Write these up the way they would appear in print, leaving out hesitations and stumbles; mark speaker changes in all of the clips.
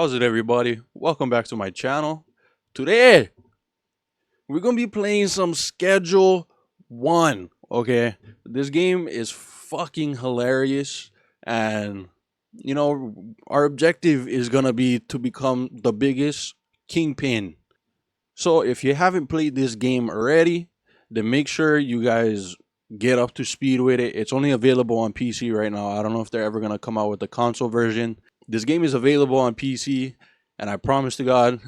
Speaker 1: How's it, everybody? Welcome back to my channel. Today, we're gonna be playing some Schedule 1. Okay, this game is fucking hilarious, and our objective is gonna be to become the biggest kingpin. So, if you haven't played this game already, then make sure you guys get up to speed with it. It's only available on PC right now. I don't know if they're ever gonna come out with the console version. This game is available on PC, and I promise to God,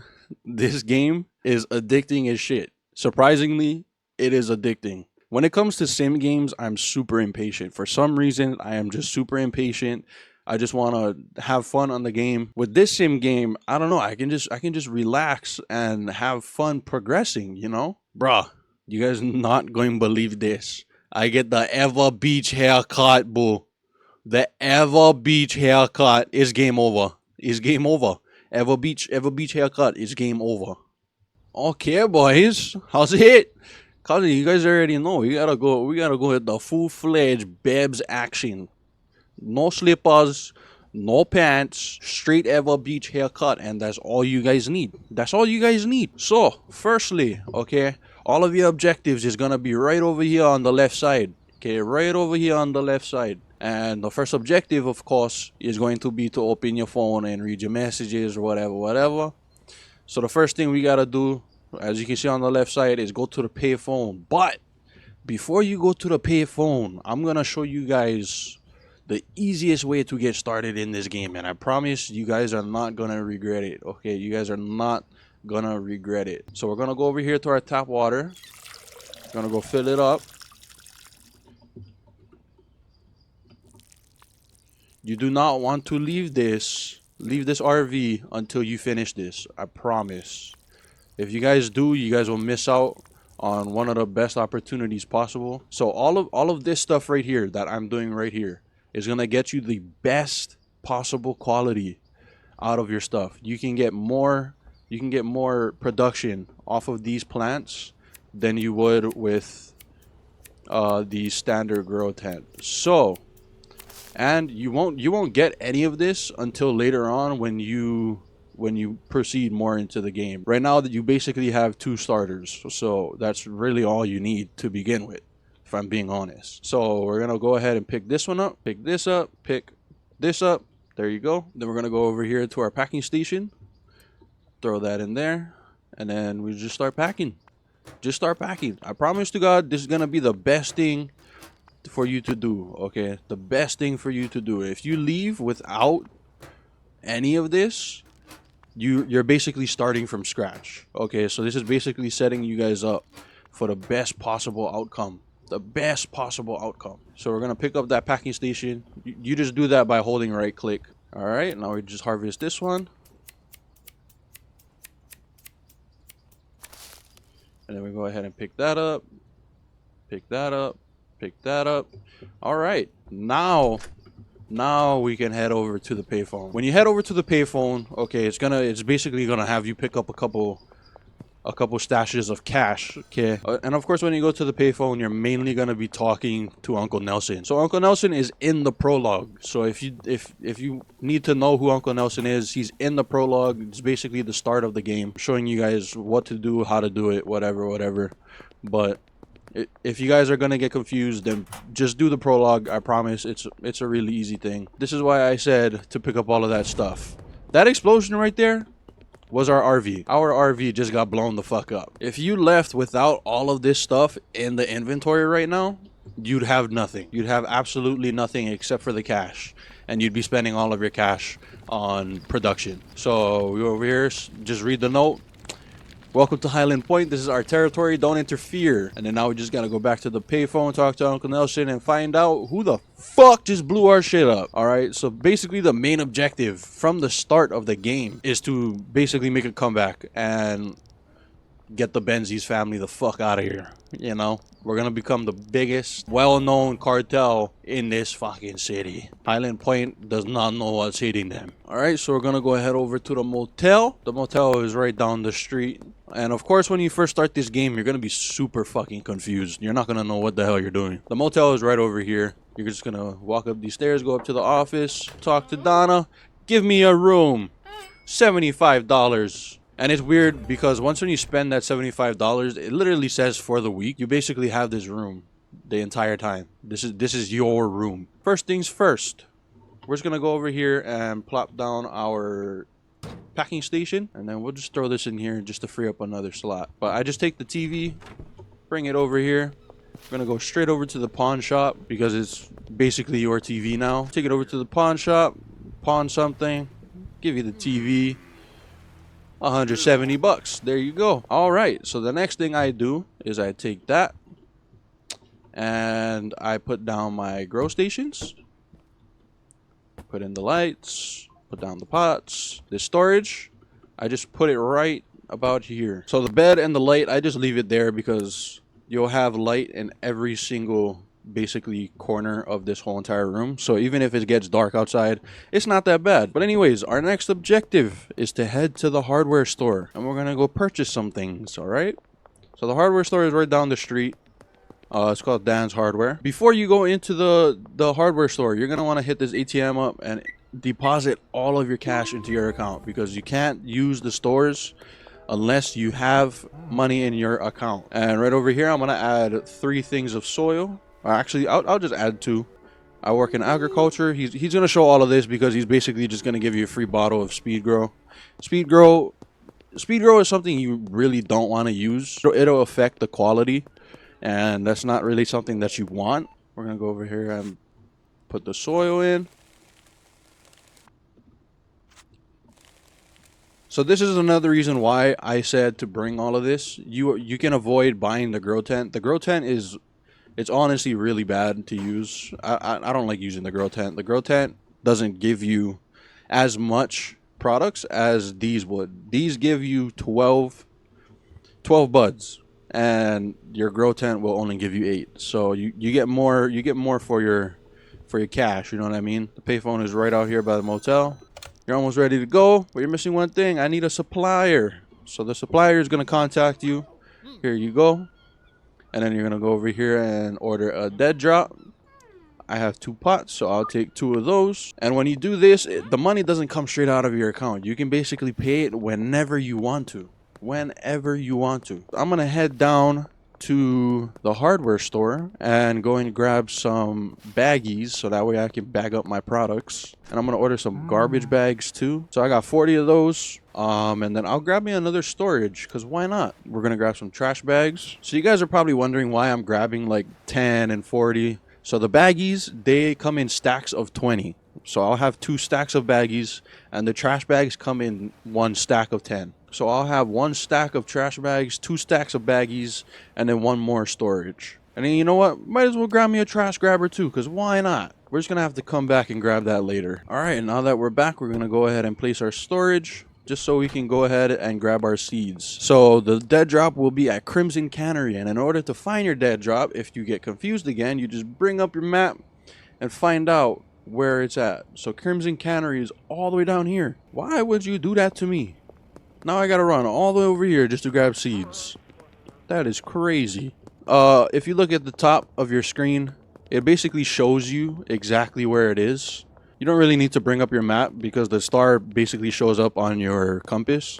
Speaker 1: this game is addicting as shit. Surprisingly, it is addicting. When it comes to sim games, I'm super impatient. For some reason, I am just super impatient. I just want to have fun on the game. With this sim game, I don't know. I can just relax and have fun progressing. Bruh. You guys not going to believe this. I get the Ever Beach haircut, boo. The Ever Beach haircut is game over. Is game over. Ever Beach haircut is game over. Okay, boys. How's it? Cause you guys already know we gotta go with the full-fledged Babs action. No slippers, no pants, straight Ever Beach haircut, and that's all you guys need. That's all you guys need. So, firstly, okay, all of your objectives is gonna be right over here on the left side. Okay, right over here on the left side. And the first objective, of course, is going to be to open your phone and read your messages or whatever. So the first thing we gotta do, as you can see on the left side, is go to the pay phone. But before you go to the pay phone, I'm gonna show you guys the easiest way to get started in this game, and I promise you guys are not gonna regret it. Okay, you guys are not gonna regret it. So we're gonna go over here to our tap water. Gonna go fill it up. You do not want to leave this RV until you finish this. I promise. If you guys do, you guys will miss out on one of the best opportunities possible. So all of this stuff right here that I'm doing right here is gonna get you the best possible quality out of your stuff. You can get more production off of these plants than you would with the standard grow tent. So, and you won't get any of this until later on when you proceed more into the game. Right now that you basically have 2 starters, so that's really all you need to begin with, if I'm being honest. So we're gonna go ahead and pick this one up, pick this up, pick this up. There you go. Then we're gonna go over here to our packing station, throw that in there, and then we just start packing. Just start packing. I promise to God, this is gonna be the best thing for you to do. Okay, the best thing for you to do. If you leave without any of this, you're basically starting from scratch. Okay, so this is basically setting you guys up for the best possible outcome. The best possible outcome. So we're gonna pick up that packing station. You just do that by holding right click. All right, now we just harvest this one, and then we go ahead and pick that up, pick that up, pick that up. All right, now we can head over to the payphone. When you head over to the payphone, okay, it's basically gonna have you pick up a couple stashes of cash. Okay, and of course when you go to the payphone, you're mainly gonna be talking to Uncle Nelson. So Uncle Nelson is in the prologue. So if you need to know who Uncle Nelson is, he's in the prologue. It's basically the start of the game, showing you guys what to do, how to do it, whatever. But if you guys are gonna get confused, then just do the prologue. I promise it's a really easy thing. This is why I said to pick up all of that stuff. That explosion right there was our RV. Our RV just got blown the fuck up. If you left without all of this stuff in the inventory right now, you'd have nothing. You'd have absolutely nothing except for the cash, and you'd be spending all of your cash on production. So we over here, just read the note. Welcome to Highland Point. This is our territory. Don't interfere. And then now we just gotta go back to the payphone, talk to Uncle Nelson, and find out who the fuck just blew our shit up. Alright, so basically the main objective from the start of the game is to basically make a comeback and get the Benzies family the fuck out of here. You know, we're gonna become the biggest, well-known cartel in this fucking city. Highland Point does not know what's hitting them. Alright, so we're gonna go ahead over to the motel. The motel is right down the street. And of course, when you first start this game, you're gonna be super fucking confused. You're not gonna know what the hell you're doing. The motel is right over here. You're just gonna walk up these stairs, go up to the office, talk to Donna. Give me a room. $75. And it's weird because once when you spend that $75, it literally says for the week. You basically have this room the entire time. This is your room. First things first, we're just gonna go over here and plop down our packing station, and then we'll just throw this in here just to free up another slot. But I just take the TV, bring it over here. We're gonna go straight over to the pawn shop because it's basically your TV now. Take it over to the pawn shop, pawn something, give you the TV. 170 bucks. There you go. All right, so the next thing I do is I take that and I put down my grow stations, put in the lights, put down the pots. This storage, I just put it right about here. So the bed and the light, I just leave it there because you'll have light in every single basically corner of this whole entire room. So even if it gets dark outside, it's not that bad. But anyways, our next objective is to head to the hardware store and we're gonna go purchase some things. All right, so the hardware store is right down the street. It's called Dan's Hardware. Before you go into the hardware store, you're gonna want to hit this ATM up and deposit all of your cash into your account because you can't use the stores unless you have money in your account. And right over here, I'm gonna add 3 things of soil. Actually, I'll just add 2. I work in agriculture. He's gonna show all of this because he's basically just gonna give you a free bottle of Speed Grow. Speed Grow is something you really don't want to use. It'll affect the quality, and that's not really something that you want. We're gonna go over here and put the soil in. So this is another reason why I said to bring all of this. You can avoid buying the grow tent. The grow tent it's honestly really bad to use. I don't like using the grow tent. The grow tent doesn't give you as much products as these would. These give you 12 buds, and your grow tent will only give you 8. So you get more for your cash. You know what I mean? The payphone is right out here by the motel. You're almost ready to go, but you're missing one thing. I need a supplier. So the supplier is gonna contact you. Here you go. And then you're gonna go over here and order a dead drop. I have 2 pots, so I'll take 2 of those. And when you do this, the money doesn't come straight out of your account. You can basically pay it whenever you want to. Whenever you want to. I'm gonna head down to the hardware store and go and grab some baggies so that way I can bag up my products. And I'm gonna order some garbage bags too. So I got 40 of those. And then I'll grab me another storage because why not? We're gonna grab some trash bags. So you guys are probably wondering why I'm grabbing like 10 and 40. So the baggies, they come in stacks of 20. So I'll have 2 stacks of baggies, and the trash bags come in 1 stack of 10. So I'll have 1 stack of trash bags, 2 stacks of baggies, and then 1 more storage. And then you know what? Might as well grab me a trash grabber too, because why not? We're just gonna have to come back and grab that later. All right, now that we're back, we're gonna go ahead and place our storage just so we can go ahead and grab our seeds. So the dead drop will be at Crimson Cannery, and in order to find your dead drop, if you get confused again, you just bring up your map and find out where it's at. So Crimson Cannery is all the way down here. Why would you do that to me? Now I gotta run all the way over here just to grab seeds. That is crazy. If you look at the top of your screen, it basically shows you exactly where it is. You don't really need to bring up your map because the star basically shows up on your compass.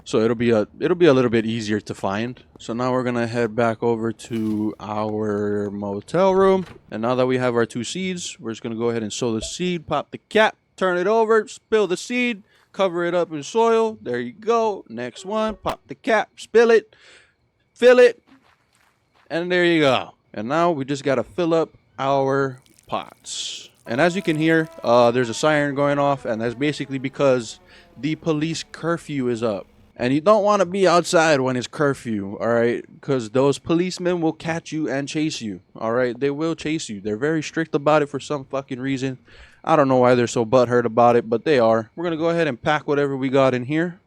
Speaker 1: So it'll be a little bit easier to find. So now we're gonna head back over to our motel room. And now that we have our 2 seeds, we're just gonna go ahead and sow the seed, pop the cap, turn it over, spill the seed, cover it up in soil. There you go. Next one, pop the cap, spill it, fill it, and there you go. And now we just gotta fill up our pots. And as you can hear, there's a siren going off, and that's basically because the police curfew is up. And you don't want to be outside when it's curfew, all right? Because those policemen will catch you and chase you, all right? They will chase you. They're very strict about it for some fucking reason. I don't know why they're so butthurt about it, but they are. We're going to go ahead and pack whatever we got in here.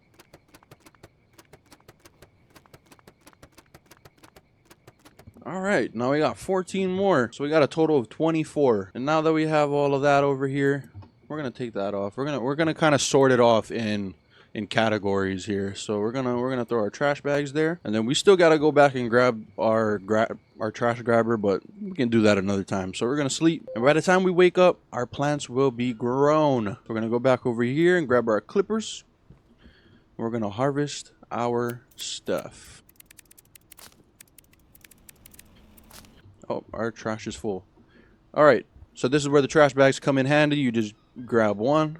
Speaker 1: All right, now we got 14 more. So we got a total of 24. And now that we have all of that over here, we're going to take that off. We're going to kind of sort it off in categories here. So we're gonna throw our trash bags there, and then we still got to go back and grab our trash grabber, but we can do that another time. So we're gonna sleep, and by the time we wake up, our plants will be grown. We're gonna go back over here and grab our clippers. We're gonna harvest our stuff. Oh, our trash is full. All right, so this is where the trash bags come in handy. You just grab one,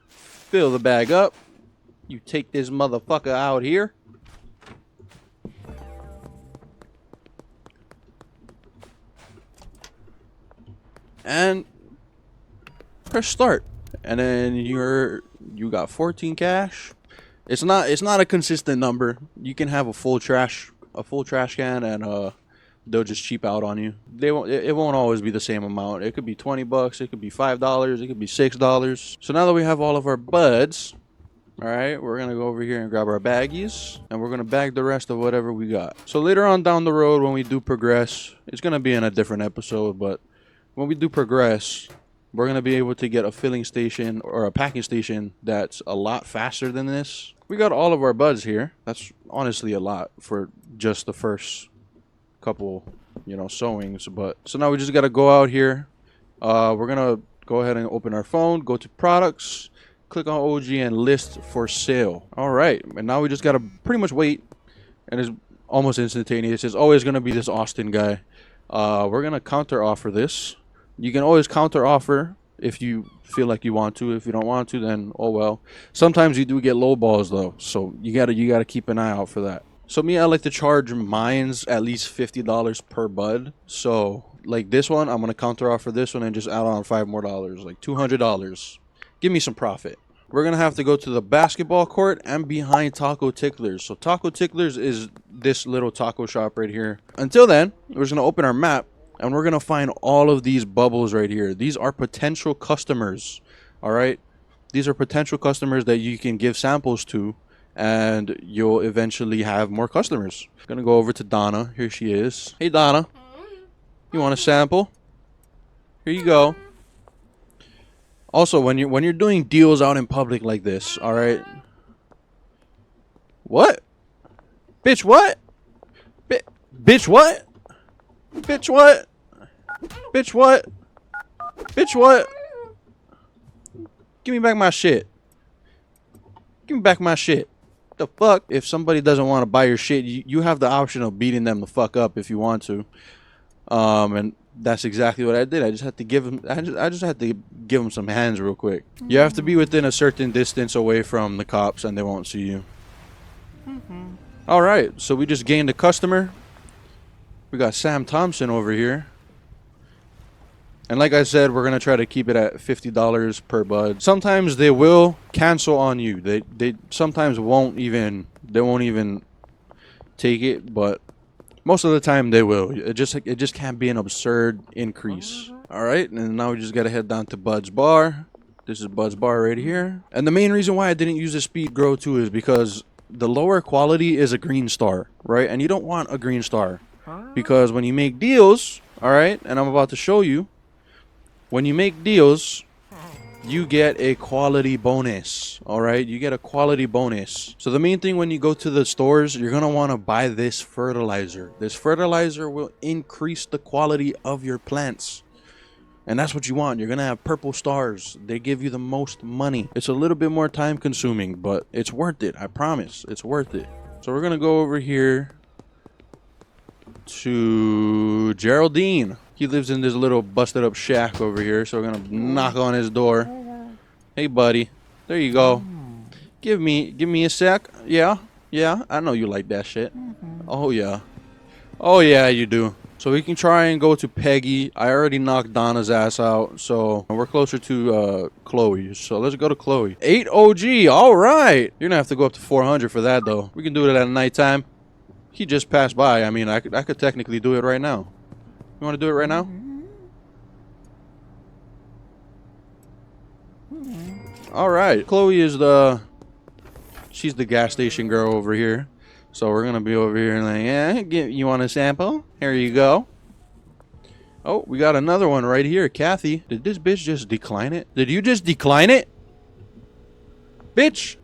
Speaker 1: fill the bag up. You take this motherfucker out here. And press start. And then you got 14 cash. It's not a consistent number. You can have a full trash can, and they'll just cheap out on you. It won't always be the same amount. It could be $20, it could be $5, it could be $6. So now that we have all of our buds, all right, we're gonna go over here and grab our baggies, and we're gonna bag the rest of whatever we got. So later on down the road, when we do progress, it's gonna be in a different episode, but when we do progress, we're gonna be able to get a filling station or a packing station that's a lot faster than this. We got all of our buds here. That's honestly a lot for just the first couple, sewings. But so now we just gotta go out here. We're gonna go ahead and open our phone, go to products, click on OG and list for sale. All right, and now we just gotta pretty much wait, and it's almost instantaneous. It's always gonna be this Austin guy. We're gonna counter offer this. You can always counter offer if you feel like you want to. If you don't want to, then oh well. Sometimes you do get low balls though, so you gotta keep an eye out for that. So me, I like to charge mines at least $50 per bud. So like this one, I'm gonna counter offer this one and just add on $5 more, like $200. Give me some profit. We're gonna have to go to the basketball court and behind Taco Ticklers. So Taco Ticklers is this little taco shop right here. Until then, we're just gonna open our map. And we're going to find all of these bubbles right here. These are potential customers. All right. These are potential customers that you can give samples to. And you'll eventually have more customers. I'm going to go over to Donna. Here she is. Hey, Donna. You want a sample? Here you go. Also, when you're doing deals out in public like this. All right. What? Bitch, what? Bitch, what? Bitch, what? Bitch, what? Bitch, what? Give me back my shit. Give me back my shit. The fuck? If somebody doesn't want to buy your shit, you have the option of beating them the fuck up if you want to. And that's exactly what I did. I just had to give them. I just had to give them some hands real quick. You have to be within a certain distance away from the cops, and they won't see you. All right. So we just gained a customer. We got Sam Thompson over here. And like I said, we're going to try to keep it at $50 per bud. Sometimes they will cancel on you. They sometimes won't even take it, but most of the time they will. It just can't be an absurd increase. All right, and now we just got to head down to Bud's Bar. This is Bud's Bar right here. And the main reason why I didn't use the Speed Grow 2 is because the lower quality is a green star, right? And you don't want a green star. Because when you make deals, all right, and I'm about to show you, when you make deals, you get a quality bonus, all right? You get a quality bonus. So the main thing when you go to the stores, you're going to want to buy this fertilizer. This fertilizer will increase the quality of your plants. And that's what you want. You're going to have purple stars. They give you the most money. It's a little bit more time consuming, but it's worth it. I promise. It's worth it. So we're going to go over here to Geraldine. He lives in this little busted up shack over here, so we're gonna knock on his door. Hey buddy, there you go. Give me a sec. Yeah, I know you like that shit. Oh yeah you do. So we can try and go to Peggy. I already knocked Donna's ass out, so we're closer to Chloe. So let's go to Chloe. 8 OG. All right, you're gonna have to go up to 400 for that though. We can do it at nighttime. He just passed by. I mean, I could technically do it right now. You want to do it right now? All right. Chloe is she's the gas station girl over here. So we're going to be over here and like, yeah, you want a sample? Here you go. Oh, we got another one right here. Kathy, did this bitch just decline it? Did you just decline it? Bitch.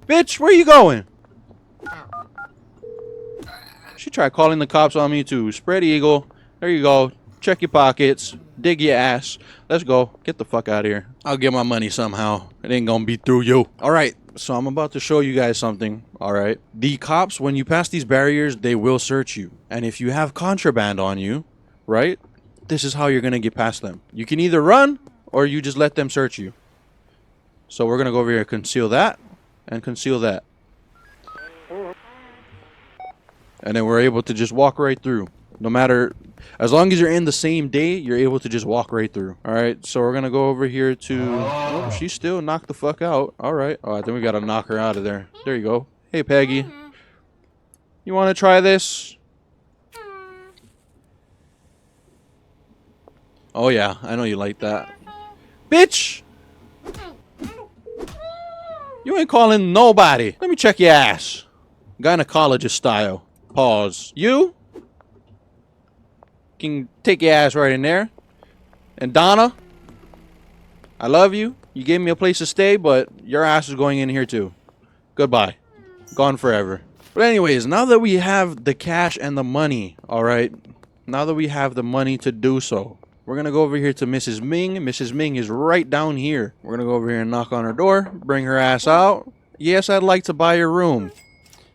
Speaker 1: Bitch, where you going? She tried calling the cops on me too. Spread eagle. There you go. Check your pockets. Dig your ass. Let's go. Get the fuck out of here. I'll get my money somehow. It ain't gonna be through you. All right. So I'm about to show you guys something. All right. The cops, when you pass these barriers, they will search you. And if you have contraband on you, right? This is how you're gonna get past them. You can either run or you just let them search you. So we're gonna go over here and conceal that and conceal that. And then we're able to just walk right through. No matter, as long as you're in the same day, you're able to just walk right through. All right, so we're gonna go over here to, oh, she still knocked the fuck out. All right, oh, I think we gotta knock her out of there. There you go. Hey, Peggy. You wanna try this? Oh yeah, I know you like that. Bitch! You ain't calling nobody. Let me check your ass. Gynecologist style. Pause. You can take your ass right in there. And Donna, I love you. You gave me a place to stay, but your ass is going in here too. Goodbye. Gone forever. But anyways, now that we have the cash and the money, alright? Now that we have the money to do so, we're going to go over here to Mrs. Ming. Mrs. Ming is right down here. We're going to go over here and knock on her door. Bring her ass out. Yes, I'd like to buy your room.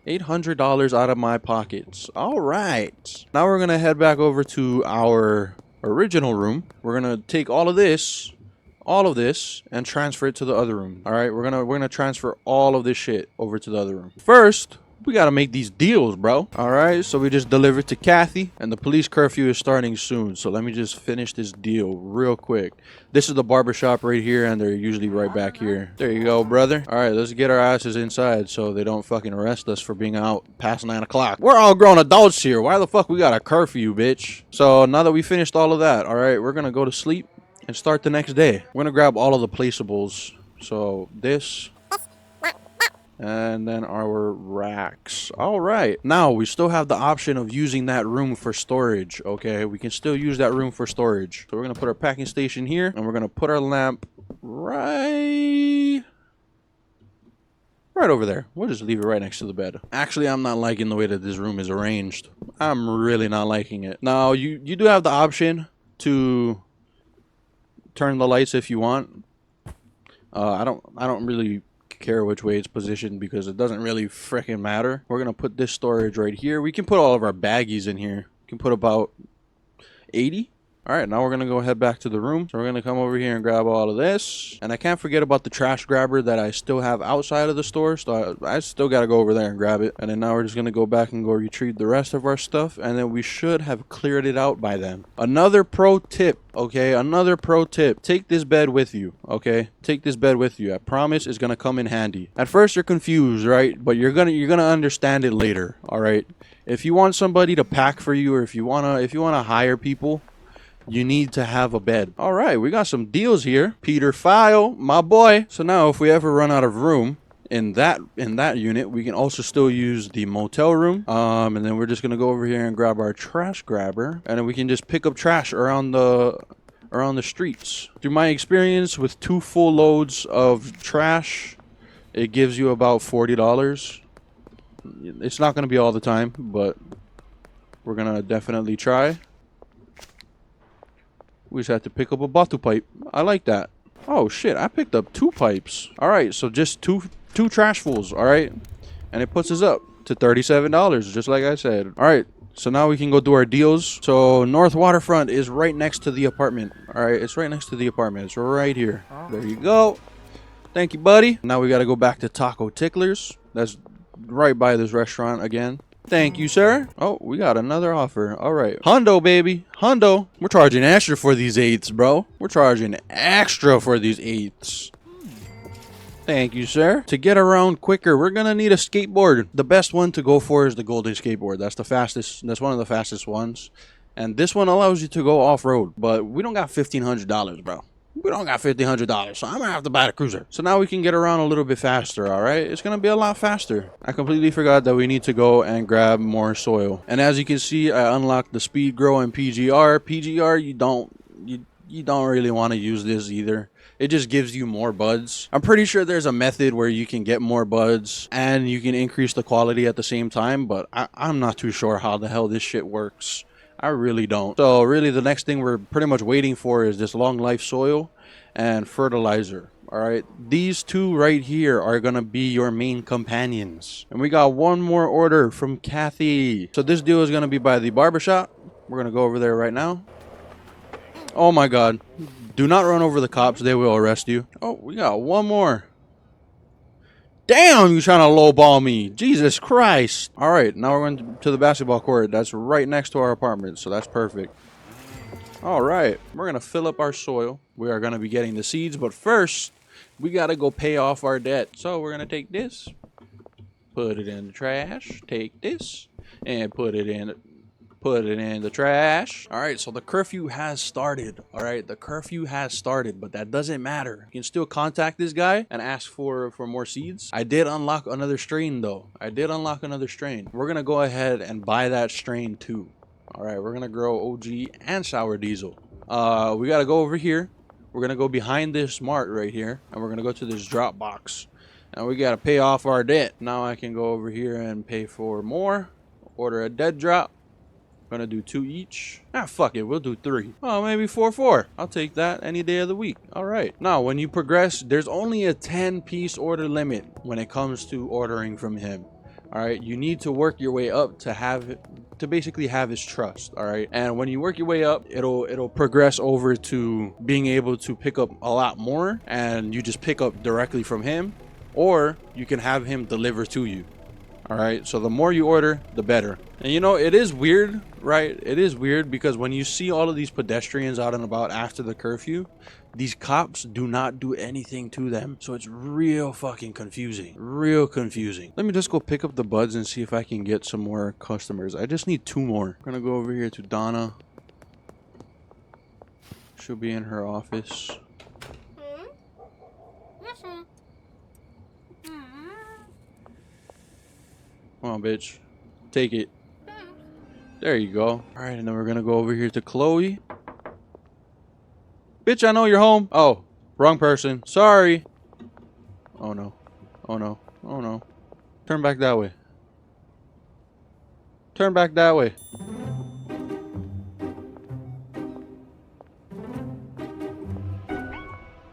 Speaker 1: $800 out of my pockets. All right. Now we're going to head back over to our original room. We're going to take all of this, and transfer it to the other room. All right. We're going to transfer all of this shit over to the other room. First, we got to make these deals, bro. All right. So we just delivered to Kathy, and the police curfew is starting soon. So let me just finish this deal real quick. This is the barbershop right here, and they're usually right back here. There you go, brother. All right, let's get our asses inside so they don't fucking arrest us for being out past 9 o'clock. We're all grown adults here. Why the fuck we got a curfew, bitch? So now that we finished all of that, all right, we're going to go to sleep and start the next day. We're going to grab all of the placeables. So this, and then our racks. All right. Now, we still have the option of using that room for storage, okay? We can still use that room for storage. So we're going to put our packing station here, and we're going to put our lamp right over there. We'll just leave it right next to the bed. Actually, I'm not liking the way that this room is arranged. I'm really not liking it. Now, you do have the option to turn the lights if you want. I don't really care which way it's positioned because it doesn't really freaking matter. We're gonna put this storage right here. We can put all of our baggies in here. We can put about 80. All right, now we're gonna go head back to the room. So we're gonna come over here and grab all of this. And I can't forget about the trash grabber that I still have outside of the store. So I still gotta go over there and grab it. And then now we're just gonna go back and go retrieve the rest of our stuff. And then we should have cleared it out by then. Another pro tip, okay? Another pro tip. Take this bed with you, okay? Take this bed with you. I promise it's gonna come in handy. At first you're confused, right? But you're gonna understand it later, all right? If you want somebody to pack for you, or if you wanna hire people, you need to have a bed. All right, we got some deals here. Peter File, my boy. So now if we ever run out of room in that unit, we can also still use the motel room. And then we're just gonna go over here and grab our trash grabber, and then we can just pick up trash around the streets. Through my experience with 2 full loads of trash, it gives you about $40. It's not gonna be all the time, but we're gonna definitely try. We just have to pick up a bottle pipe. I like that. Oh shit, I picked up 2 pipes. All right, so just two trashfuls, all right? And it puts us up to $37, just like I said. All right, so now we can go do our deals. So North Waterfront is right next to the apartment. All right, it's right next to the apartment. It's right here. There you go. Thank you, buddy. Now we got to go back to Taco Ticklers. That's right by this restaurant again. Thank you, sir. Oh, we got another offer. All right. Hundo, baby. Hundo. We're charging extra for these 8s, bro. We're charging extra for these 8s. Thank you, sir. To get around quicker, we're going to need a skateboard. The best one to go for is the Golden Skateboard. That's the fastest. That's one of the fastest ones. And this one allows you to go off-road. But we don't got $1,500, bro. We don't got $1,500, so I'm gonna have to buy the cruiser. So now we can get around a little bit faster, all right? It's gonna be a lot faster. I completely forgot that we need to go and grab more soil. And as you can see, I unlocked the speed grow and PGR. PGR, you don't really want to use this either. It just gives you more buds. I'm pretty sure there's a method where you can get more buds and you can increase the quality at the same time, but I'm not too sure how the hell this shit works. I really don't. So really the next thing we're pretty much waiting for is this long life soil and fertilizer. All right, these two right here are gonna be your main companions. And we got one more order from Kathy. So this deal is gonna be by the barbershop. We're gonna go over there right now. Oh my god, do not run over the cops, they will arrest you. Oh, we got one more. Damn, you trying to lowball me. Jesus Christ. All right, now we're going to the basketball court. That's right next to our apartment, so that's perfect. All right, we're going to fill up our soil. We are going to be getting the seeds, but first, we got to go pay off our debt. So we're going to take this, put it in the trash, take this, and put it in the trash. All right, so the curfew has started. All right, the curfew has started, but that doesn't matter. You can still contact this guy and ask for more seeds. I did unlock another strain though. I did unlock another strain. We're gonna go ahead and buy that strain too. All right, we're gonna grow OG and sour diesel. We gotta go over here. We're gonna go behind this mart right here, and we're gonna go to this drop box, and we gotta pay off our debt. Now I can go over here and pay for more. Order a dead drop. Gonna do 2 each. Ah, fuck it, we'll do 3. Oh, maybe 4. I'll take that any day of the week. All right. Now, when you progress, there's only a 10-piece order limit when it comes to ordering from him. All right, you need to work your way up to basically have his trust. All right, and when you work your way up, it'll progress over to being able to pick up a lot more, and you just pick up directly from him, or you can have him deliver to you. All right, so the more you order, the better. And you know, it is weird, right? It is weird because when you see all of these pedestrians out and about after the curfew, these cops do not do anything to them. So it's real fucking confusing. Real confusing. Let me just go pick up the buds and see if I can get some more customers. I just need 2 more. I'm gonna go over here to Donna. She'll be in her office. Come on, bitch. Take it. There you go. All right, and then we're gonna go over here to Chloe. Bitch, I know you're home. Oh, wrong person. Sorry. Oh no. Oh no. Oh no. Turn back that way. Turn back that way.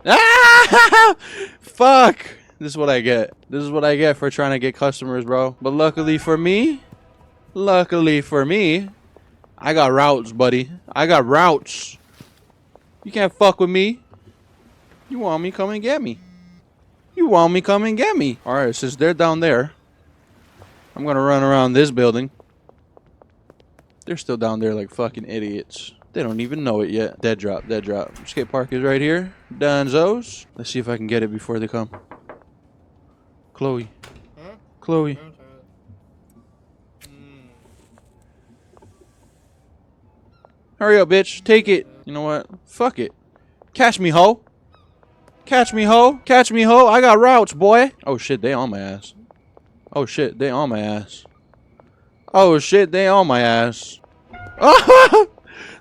Speaker 1: Ah! Fuck. This is what I get. This is what I get for trying to get customers, bro. But luckily for me, I got routes, buddy. I got routes. You can't fuck with me. You want me, come and get me. You want me, come and get me. All right, since they're down there, I'm going to run around this building. They're still down there like fucking idiots. They don't even know it yet. Dead drop, dead drop. Skate park is right here. Dunzos. Let's see if I can get it before they come. Chloe. Huh? Chloe. Hurry up, bitch. Take it. You know what? Fuck it. Catch me, ho. Catch me, ho. Catch me, ho. I got routes, boy. Oh, shit. They on my ass. Oh, shit. They on my ass. Oh, shit. They on my ass. Oh,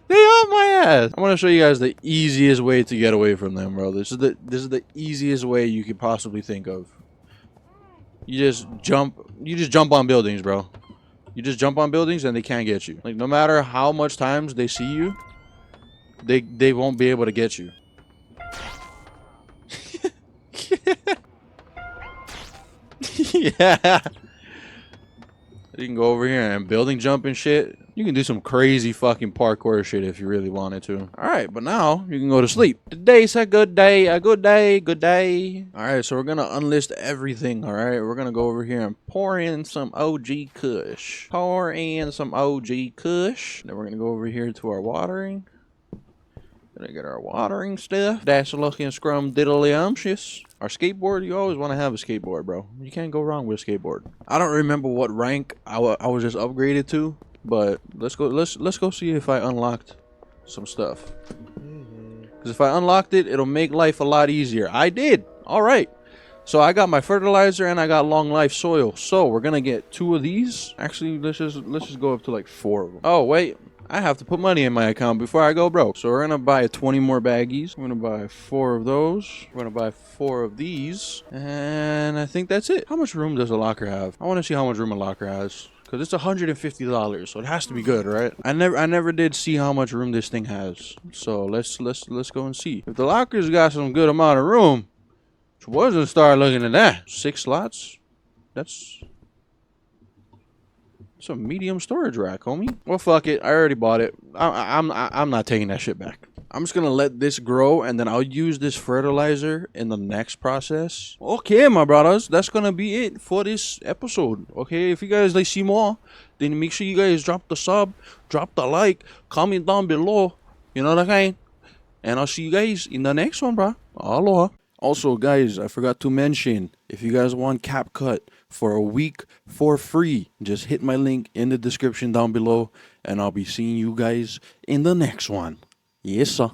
Speaker 1: they on my ass. I want to show you guys the easiest way to get away from them, bro. This is the easiest way you could possibly think of. You just jump on buildings, bro. You just jump on buildings and they can't get you. Like, no matter how much times they see you, they won't be able to get you. Yeah. You can go over here and building jump and shit. You can do some crazy fucking parkour shit if you really wanted to. Alright, but now you can go to sleep. Today's a good day, a good day, good day. Alright, so we're gonna unlist everything, alright? We're gonna go over here and pour in some OG Kush. Pour in some OG Kush. Then we're gonna go over here to our watering. Gonna get our watering stuff. That's looking scrum diddly-umptious. Our skateboard, you always want to have a skateboard, bro. You can't go wrong with a skateboard. I don't remember what rank I was just upgraded to, but let's go see if I unlocked some stuff. Because if I unlocked it, it'll make life a lot easier. I did. All right. So I got my fertilizer and I got long life soil. So we're gonna get 2 of these. Actually, let's just go up to like 4 of them. Oh wait. I have to put money in my account before I go broke. So we're gonna buy 20 more baggies. We're gonna buy 4 of those. We're gonna buy 4 of these. And I think that's it. How much room does a locker have? I want to see how much room a locker has. Because it's $150, so it has to be good, right? I never did see how much room this thing has. So let's go and see. If the locker's got some good amount of room, wasn't start looking at that. 6 slots? That's a medium storage rack, homie. Well, fuck it. I already bought it. I'm not taking that shit back. I'm just gonna let this grow, and then I'll use this fertilizer in the next process. Okay, my brothers, that's gonna be it for this episode. Okay, if you guys like see more, then make sure you guys drop the sub, drop the like, comment down below. You know what I mean? And I'll see you guys in the next one, bro. Aloha. Also, guys, I forgot to mention, if you guys want Capcut for a week for free, just hit my link in the description down below, and I'll be seeing you guys in the next one. Yes, sir.